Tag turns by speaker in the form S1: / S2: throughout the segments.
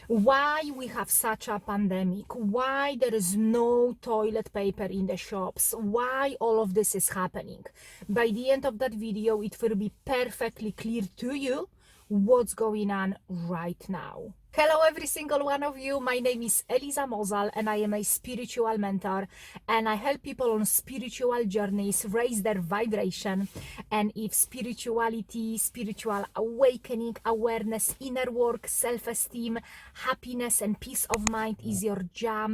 S1: why we have such a pandemic, why there is no toilet paper in the shops, why all of this is happening. By the end of that video, it will be perfectly clear to you what's going on right now. Hello every single one of you, my name is Eliza Mozal and I am a spiritual mentor, and I help people on spiritual journeys raise their vibration. And if spirituality, spiritual awakening, awareness, inner work, self-esteem, happiness and peace of mind is your jam,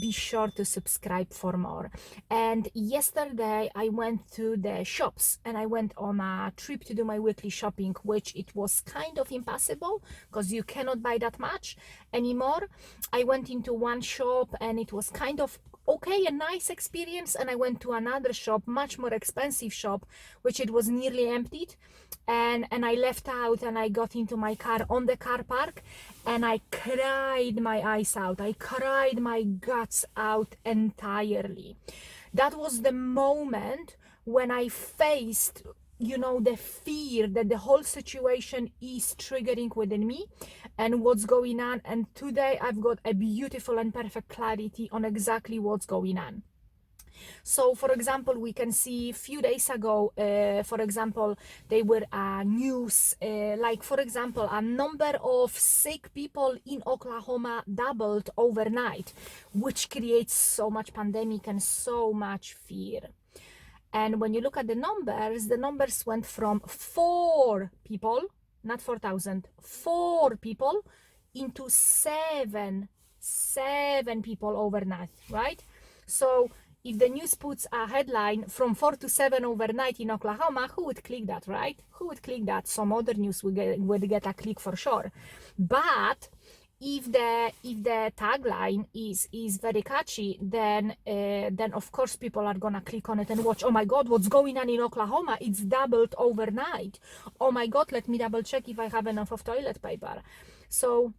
S1: be sure to subscribe for more. And yesterday I went to the shops and I went on a trip to do my weekly shopping, which it was kind of impossible because you cannot buy that much anymore. I went into one shop and it was kind of okay, a nice experience, and I went to another shop, much more expensive shop, which it was nearly emptied, and I left out and I got into my car on the car park and I cried my eyes out. I cried my guts out entirely. That was the moment when I faced, you know, the fear that the whole situation is triggering within me and what's going on. And today I've got a beautiful and perfect clarity on exactly what's going on. So, for example, we can see a few days ago, for example, there were news, like, for example, a number of sick people in Oklahoma doubled overnight, which creates so much pandemic and so much fear. And when you look at the numbers went from 4 people, not 4,000, 4 people into 7 people overnight, right? So if the news puts a headline from 4 to 7 overnight in Oklahoma, who would click that, right? Who would click that? Some other news would get a click for sure. But if the tagline is very catchy, then of course people are gonna click on it and watch. Oh my God, what's going on in Oklahoma? It's doubled overnight. Oh my God, let me double check if I have enough of toilet paper. So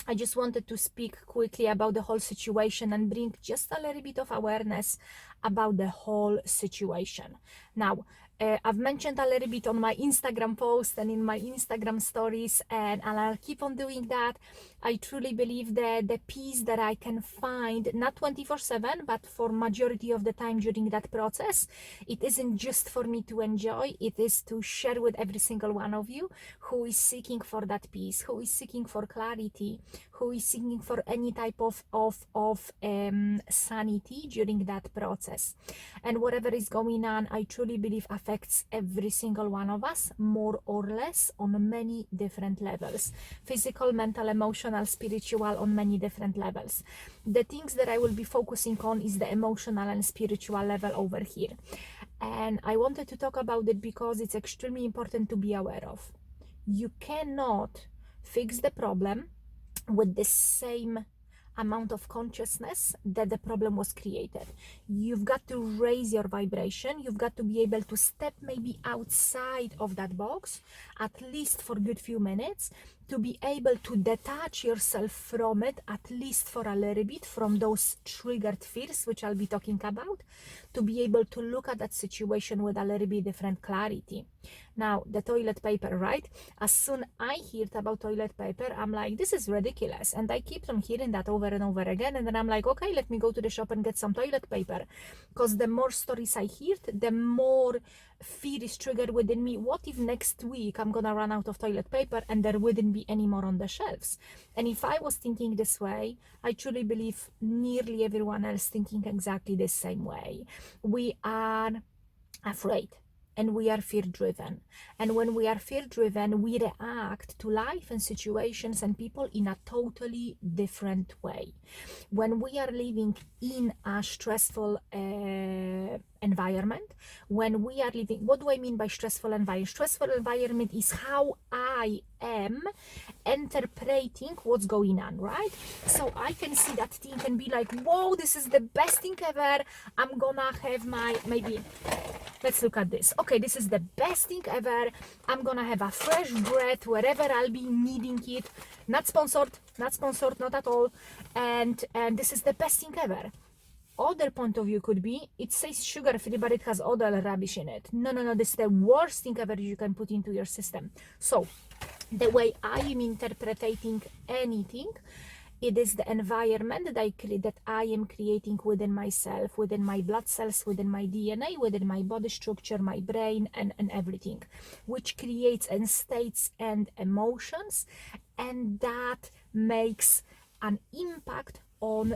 S1: I just wanted to speak quickly about the whole situation and bring just a little bit of awareness about the whole situation. Now, I've mentioned a little bit on my Instagram post and in my Instagram stories, and I'll keep on doing that. I truly believe that the peace that I can find, not 24/7, but for majority of the time during that process, it isn't just for me to enjoy, it is to share with every single one of you who is seeking for that peace, who is seeking for clarity, who is seeking for any type of sanity during that process. And whatever is going on, I truly believe affects every single one of us, more or less, on many different levels: physical, mental, emotional, spiritual, on many different levels. The things that I will be focusing on is the emotional and spiritual level over here, and I wanted to talk about it because it's extremely important to be aware of. You cannot fix the problem with the same amount of consciousness that the problem was created. You've got to raise your vibration. You've got to be able to step maybe outside of that box, at least for a good few minutes, to be able to detach yourself from it, at least for a little bit, from those triggered fears, which I'll be talking about, to be able to look at that situation with a little bit different clarity. Now, the toilet paper, right? As soon I heard about toilet paper, I'm like, this is ridiculous. And I keep on hearing that over and over again. And then I'm like, okay, let me go to the shop and get some toilet paper. Because the more stories I heard, the more fear is triggered within me. What if next week I'm gonna run out of toilet paper and there wouldn't be any more on the shelves? And if I was thinking this way, I truly believe nearly everyone else thinking exactly the same way. We are afraid and we are fear-driven. And when we are fear-driven, we react to life and situations and people in a totally different way. When we are living in a stressful environment, when we are living, what do I mean by stressful environment? Stressful environment is how I am interpreting what's going on, right? So I can see that thing and be like, whoa, this is the best thing ever. I'm gonna have my, maybe, let's look at this. Okay, this is the best thing ever. I'm gonna have a fresh breath wherever I'll be needing it. Not sponsored, not at all. And this is the best thing ever. Other point of view could be, it says sugar-free, but it has other rubbish in it. No, this is the worst thing ever you can put into your system. So the way I am interpreting anything, it is the environment that I am creating within myself, within my blood cells, within my DNA, within my body structure, my brain, and everything, which creates and states and emotions, and that makes an impact on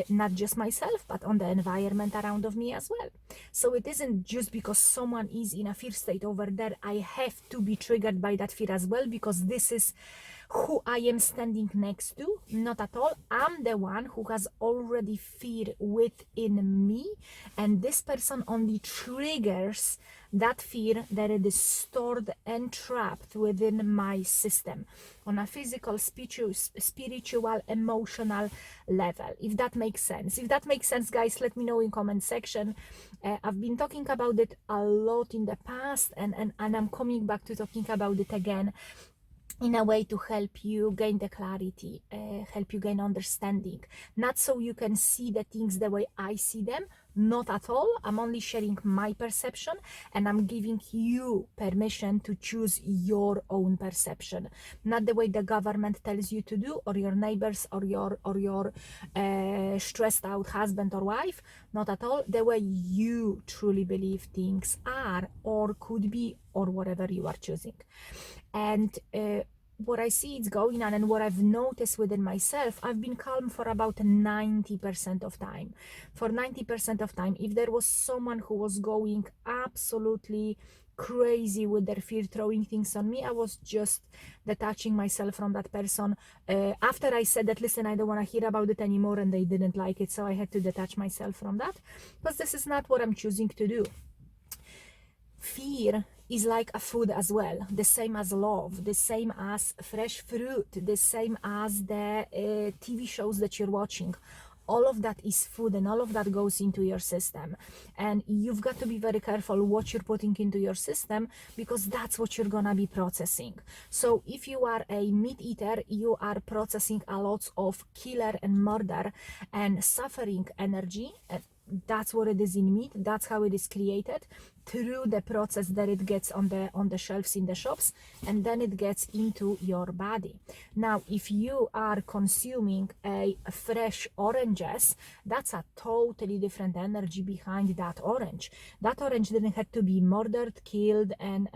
S1: not just myself, but on the environment around of me as well. So it isn't just because someone is in a fear state over there, I have to be triggered by that fear as well, because this is who I am standing next to. Not at all. I'm the one who has already fear within me, and this person only triggers that fear that it is stored and trapped within my system on a physical, spiritual, emotional level. If that makes sense. If that makes sense, guys, let me know in comment section. I've been talking about it a lot in the past, and I'm coming back to talking about it again, in a way to help you gain the clarity, help you gain understanding. Not so you can see the things the way I see them, not at all. I'm only sharing my perception, and I'm giving you permission to choose your own perception, not the way the government tells you to do, or your neighbors, or your stressed out husband or wife. Not at all. The way you truly believe things are or could be, or whatever you are choosing. And what I see is going on, and what I've noticed within myself, I've been calm for about 90% of time. For 90% of time, if there was someone who was going absolutely crazy with their fear, throwing things on me, I was just detaching myself from that person. After I said that, listen, I don't want to hear about it anymore, and they didn't like it, so I had to detach myself from that, because this is not what I'm choosing to do. Fear is like a food as well, the same as love, the same as fresh fruit, the same as the TV shows that you're watching. All of that is food, and all of that goes into your system. And you've got to be very careful what you're putting into your system, because that's what you're gonna be processing. So if you are a meat eater, you are processing a lot of killer and murder and suffering energy. And that's what it is in meat. That's how it is created, through the process that it gets on the shelves in the shops, and then it gets into your body. Now, if you are consuming a fresh oranges, that's a totally different energy behind that orange. That orange didn't have to be murdered, killed, and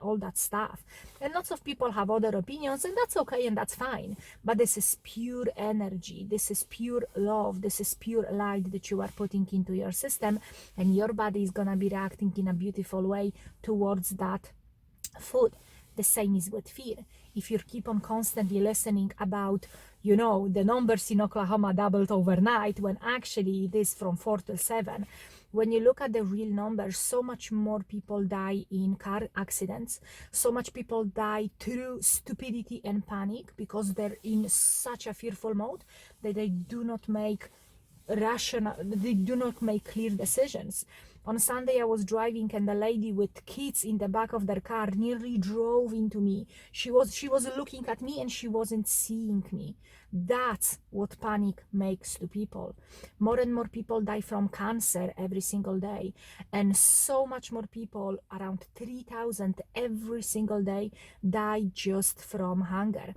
S1: all that stuff. And lots of people have other opinions, and that's okay, and that's fine. But this is pure energy. This is pure love. This is pure light that you are putting into your system, and your body is gonna be reacting in a beautiful way towards that food. The same is with fear. If you keep on constantly listening about, the numbers in Oklahoma doubled overnight, when actually it is from 4 to 7. When you look at the real numbers, so much more people die in car accidents, so much people die through stupidity and panic, because they're in such a fearful mode that they do not make clear decisions. On Sunday, I was driving, and the lady with kids in the back of their car nearly drove into me. She was looking at me, and she wasn't seeing me. That's what panic makes to people. More and more people die from cancer every single day, and so much more people, around 3,000 every single day, die just from hunger.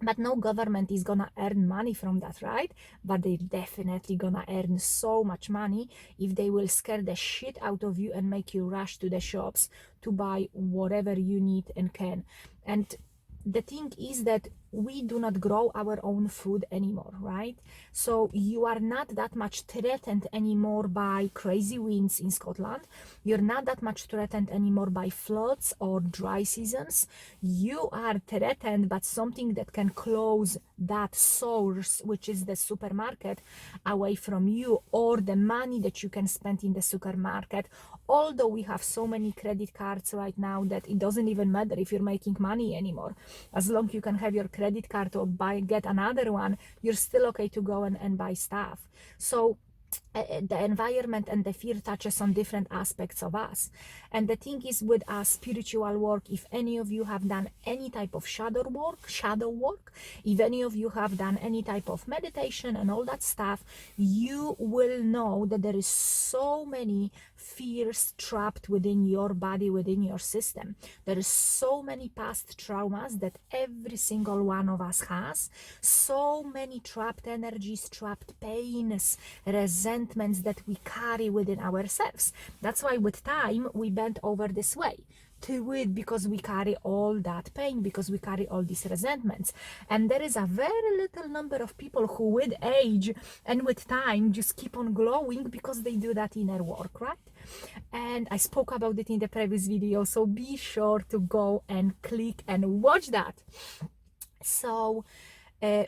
S1: But no government is gonna earn money from that, right? But they're definitely gonna earn so much money if they will scare the shit out of you and make you rush to the shops to buy whatever you need and can. And the thing is that we do not grow our own food anymore, right? So you are not that much threatened anymore by crazy winds in Scotland. You're not that much threatened anymore by floods or dry seasons. You are threatened by something that can close that source, which is the supermarket, away from you, or the money that you can spend in the supermarket. Although we have so many credit cards right now that it doesn't even matter if you're making money anymore. As long as you can have your credit card or get another one, you're still okay to go and buy stuff. So the environment and the fear touches on different aspects of us. And the thing is, with our spiritual work, if any of you have done any type of shadow work, if any of you have done any type of meditation and all that stuff, you will know that there is so many fears trapped within your body, within your system. There is so many past traumas that every single one of us has, so many trapped energies, trapped pains, resentments that we carry within ourselves. That's why with time we bend over this way to it, because we carry all that pain, because we carry all these resentments. And there is a very little number of people who with age and with time just keep on glowing because they do that inner work, right? And I spoke about it in the previous video, so be sure to go and click and watch that. So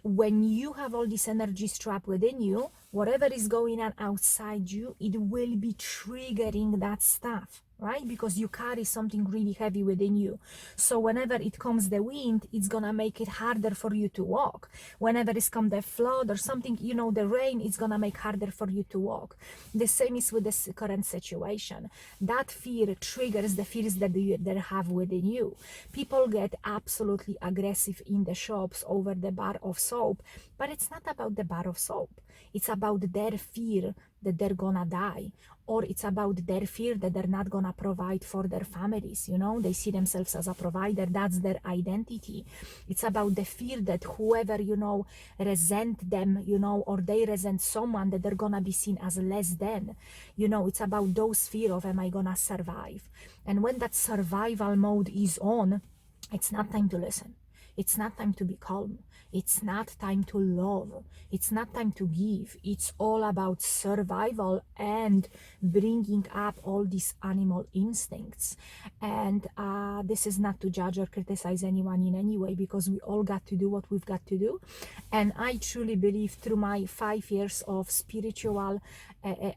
S1: when you have all this energy trapped within you, whatever is going on outside you, it will be triggering that stuff, right? Because you carry something really heavy within you. So whenever it comes the wind, it's gonna make it harder for you to walk. Whenever it's come the flood or something, you know, the rain, it's gonna make harder for you to walk. The same is with this current situation. That fear triggers the fears that you have within you. People get absolutely aggressive in the shops over the bar of soap, but it's not about the bar of soap. It's about their fear that they're gonna die, or it's about their fear that they're not gonna provide for their families. You know, they see themselves as a provider. That's their identity. It's about the fear that whoever, you know, resent them, you know, or they resent someone, that they're gonna be seen as less than. You know, it's about those fear of, am I gonna survive? And when that survival mode is on, it's not time to listen. It's not time to be calm. It's not time to love. It's not time to give. It's all about survival and bringing up all these animal instincts. And this is not to judge or criticize anyone in any way, because we all got to do what we've got to do. And I truly believe through my 5 years of spiritual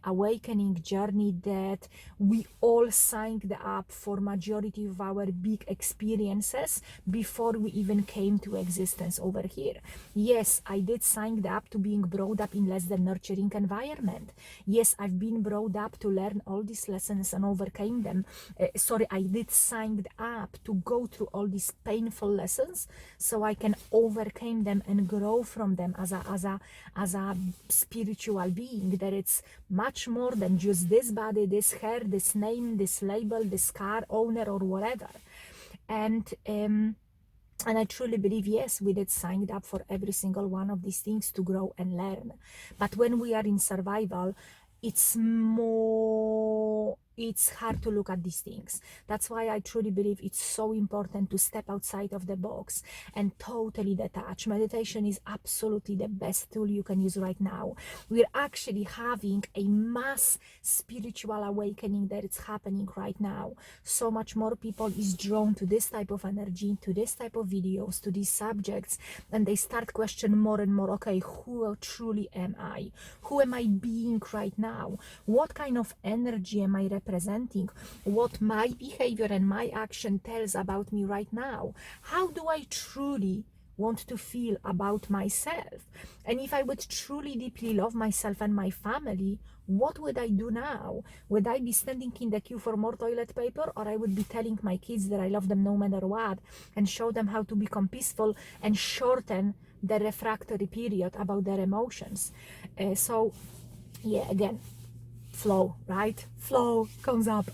S1: awakening journey that we all signed up for majority of our big experiences before we even came to existence over here. Yes, I did sign up to being brought up in less than nurturing environment. Yes, I've been brought up to learn all these lessons and overcame them. I did sign up to go through all these painful lessons so I can overcome them and grow from them as a spiritual being. That it's much more than just this body, this hair, this name, this label, this car owner, or whatever. And I truly believe, yes, we did sign up for every single one of these things to grow and learn. But when we are in survival, it's hard to look at these things. That's why I truly believe it's so important to step outside of the box and totally detach. Meditation is absolutely the best tool you can use right now. We're actually having a mass spiritual awakening that is happening right now. So much more people is drawn to this type of energy, to this type of videos, to these subjects, and they start questioning more and more, okay, who truly am I? Who am I being right now? What kind of energy am I representing? What my behavior and my action tells about me right now? How do I truly want to feel about myself? And if I would truly deeply love myself and my family, what would I do now? Would I be standing in the queue for more toilet paper, or I would be telling my kids that I love them no matter what, and show them how to become peaceful and shorten the refractory period about their emotions? So yeah, again, flow, right? Flow comes up.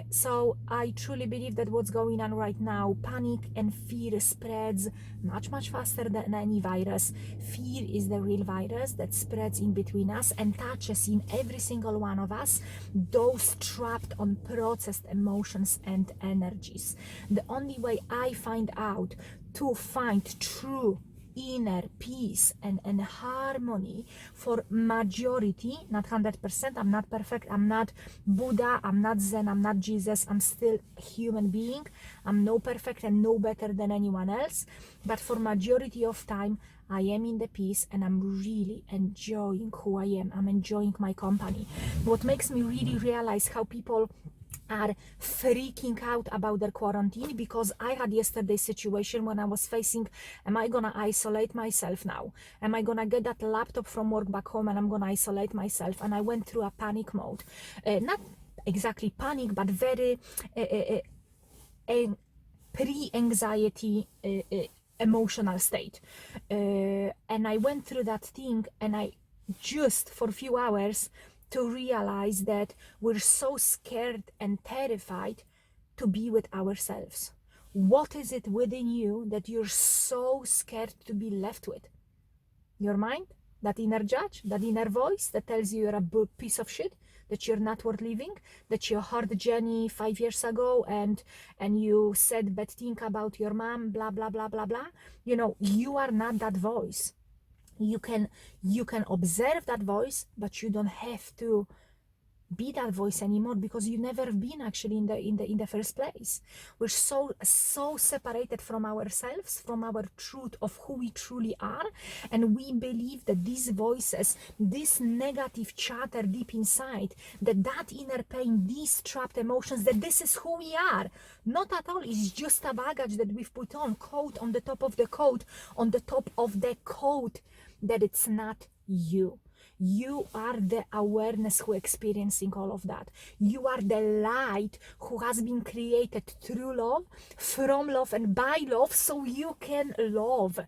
S1: So I truly believe that what's going on right now, panic and fear spreads much faster than any virus. Fear is the real virus that spreads in between us and touches in every single one of us those trapped on processed emotions and energies. The only way I find out to find true inner peace and harmony for majority, not 100%, I'm not perfect, I'm not Buddha, I'm not Zen, I'm not Jesus, I'm still a human being, I'm no perfect and no better than anyone else, but for majority of time I am in the peace and I'm really enjoying who I am. I'm enjoying my company. What makes me really realize how people are freaking out about their quarantine, because I had yesterday's situation when I was facing, am I gonna isolate myself now? Am I gonna get that laptop from work back home and I'm gonna isolate myself? And I went through a panic mode. Not exactly panic, but very pre-anxiety emotional state. And I went through that thing, and I just for a few hours to realize that we're so scared and terrified to be with ourselves. What is it within you that you're so scared to be left with? Your mind? That inner judge? That inner voice that tells you you're a piece of shit? That you're not worth living? That you heard Jenny 5 years ago and you said bad thing about your mom, blah, blah, blah, blah, blah? You know, you are not that voice. You can observe that voice, but you don't have to be that voice anymore, because you never been actually in the first place. We're so separated from ourselves, from our truth of who we truly are, and we believe that these voices, this negative chatter deep inside, that inner pain, these trapped emotions, that this is who we are. Not at all. It's just a baggage that we've put on, coat on the top of the coat, that it's not you. You are the awareness who experiencing all of that. You are the light who has been created through love, from love, and by love, so you can love.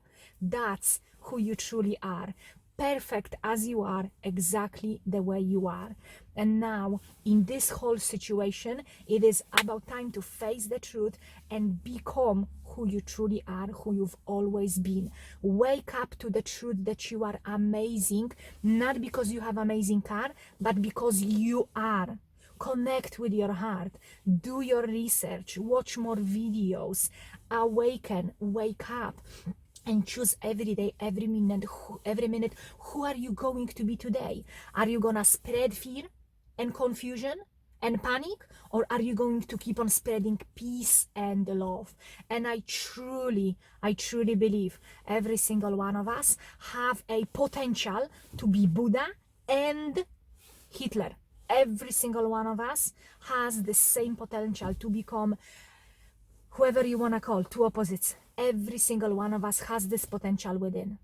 S1: That's who you truly are. Perfect as you are, exactly the way you are. And now, in this whole situation, it is about time to face the truth and become who you truly are, who you've always been. Wake up to the truth that you are amazing, not because you have amazing car, but because you are. Connect with your heart, do your research, watch more videos, awaken, wake up, and choose every day, every minute, who are you going to be today? Are you gonna spread fear and confusion and panic, or are you going to keep on spreading peace and love? And I truly believe every single one of us have a potential to be Buddha and Hitler. Every single one of us has the same potential to become whoever you want to call, two opposites. Every single one of us has this potential within,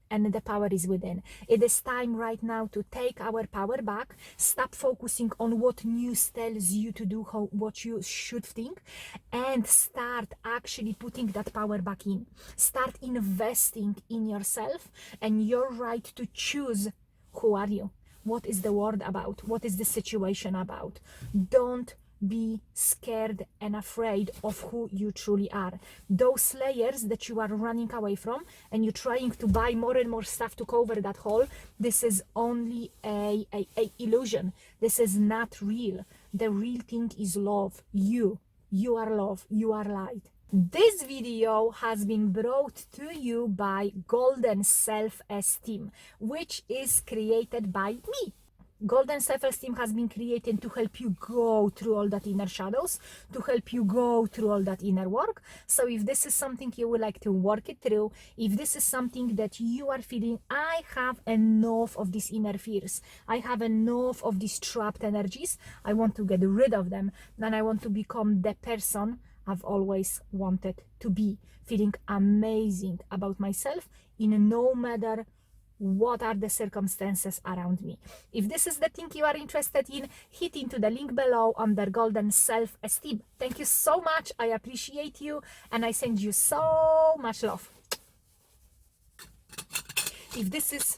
S1: and the power is within. It is time right now to take our power back, stop focusing on what news tells you to do, what you should think, and start actually putting that power back in. Start investing in yourself and your right to choose. Who are you? What is the world about? What is the situation about? Don't be scared and afraid of who you truly are. Those layers that you are running away from, and you're trying to buy more and more stuff to cover that hole, this is only a illusion. This is not real. The real thing is love. You are love. You are light. This video has been brought to you by Golden Self-Esteem, which is created by me. Golden Self-Esteem has been created to help you go through all that inner shadows, to help you go through all that inner work. So if this is something you would like to work it through, if this is something that you are feeling, I have enough of these inner fears, I have enough of these trapped energies, I want to get rid of them, and I want to become the person I've always wanted to be, feeling amazing about myself in no matter what are the circumstances around me. If this is the thing you are interested in, hit into the link below under Golden Self-Esteem. Thank you so much. I appreciate you, and I send you so much love. If this is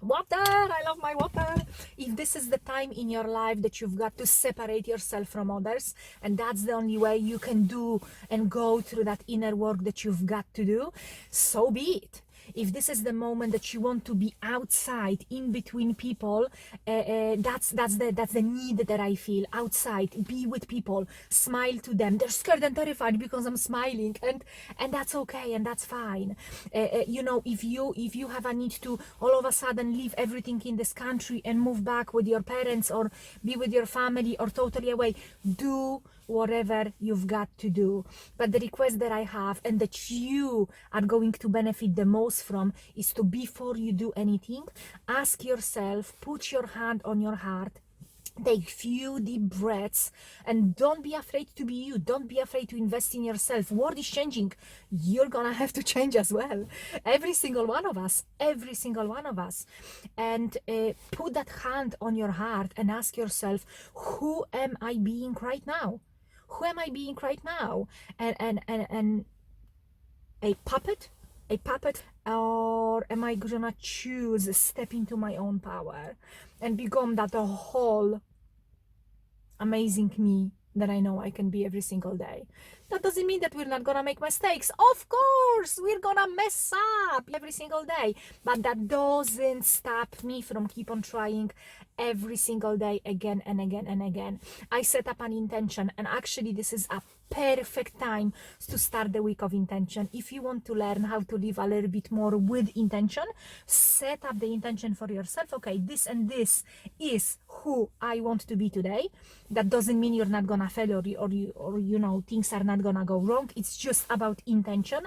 S1: water, I love my water. If this is the time in your life that you've got to separate yourself from others, and that's the only way you can do and go through that inner work that you've got to do, so be it. If this is the moment that you want to be outside, in between people, that's the need that I feel. Outside, be with people, smile to them. They're scared and terrified because I'm smiling, and that's okay, and that's fine. You know, if you have a need to all of a sudden leave everything in this country and move back with your parents, or be with your family, or totally away, do whatever you've got to do. But the request that I have, and that you are going to benefit the most from, is to, before you do anything, ask yourself, put your hand on your heart, take few deep breaths, and don't be afraid to be you. Don't be afraid to invest in yourself. World is changing. You're gonna have to change as well. Every single one of us. And put that hand on your heart and ask yourself, who am I being right now? Who am I being right now? And a puppet or am I gonna choose step into my own power and become that whole amazing me that I know I can be every single day? That doesn't mean that we're not gonna make mistakes. Of course, we're gonna mess up every single day, but that doesn't stop me from keep on trying every single day, again and again and again. I set up an intention, and actually this is a perfect time to start the week of intention. If you want to learn how to live a little bit more with intention, set up the intention for yourself. Okay, this and this is who I want to be today. That doesn't mean you're not gonna fail, or you know, things are not gonna go wrong. It's just about intention.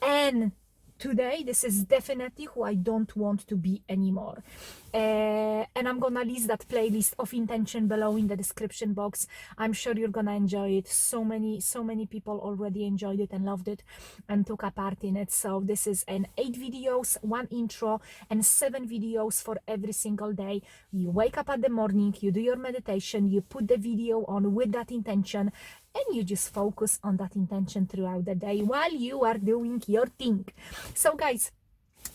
S1: And today, this is definitely who I don't want to be anymore. And I'm gonna list that playlist of intention below in the description box. I'm sure you're gonna enjoy it. So many people already enjoyed it and loved it and took a part in it. So this is an 8 videos, 1 intro, and 7 videos for every single day. You wake up at the morning, you do your meditation, you put the video on with that intention, and you just focus on that intention throughout the day while you are doing your thing. So guys,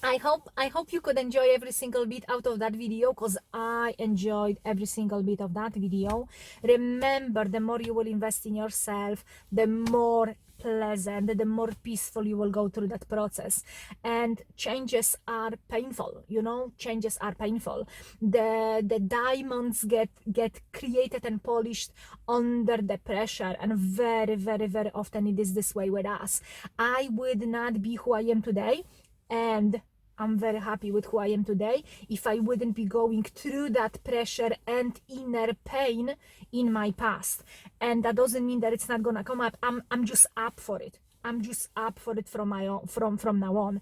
S1: I hope you could enjoy every single bit out of that video, because I enjoyed every single bit of that video. Remember, the more you will invest in yourself, the more pleasant, the more peaceful you will go through that process. And changes are painful, you know, changes are painful. The diamonds get created and polished under the pressure, and very often it is this way with us. I would not be who I am today, and I'm very happy with who I am today, if I wouldn't be going through that pressure and inner pain in my past. And that doesn't mean that it's not gonna come up. I'm just up for it. I'm just up for it from my own, from now on,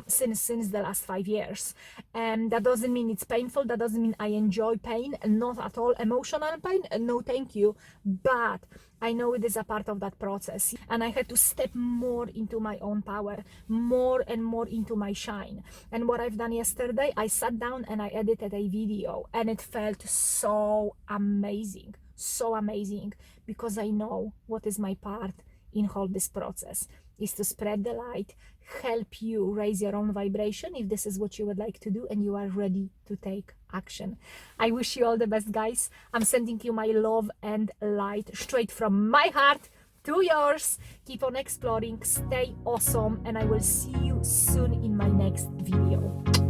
S1: since the last 5 years. And that doesn't mean it's painful. That doesn't mean I enjoy pain, not at all. Emotional pain, no thank you. But I know it is a part of that process, and I had to step more into my own power, more and more into my shine. And what I've done yesterday, I sat down and I edited a video, and it felt so amazing, because I know what is my part in all this process is to spread the light, help you raise your own vibration if this is what you would like to do and you are ready to take action. I wish you all the best, guys. I'm sending you my love and light straight from my heart to yours. Keep on exploring, stay awesome, and I will see you soon in my next video.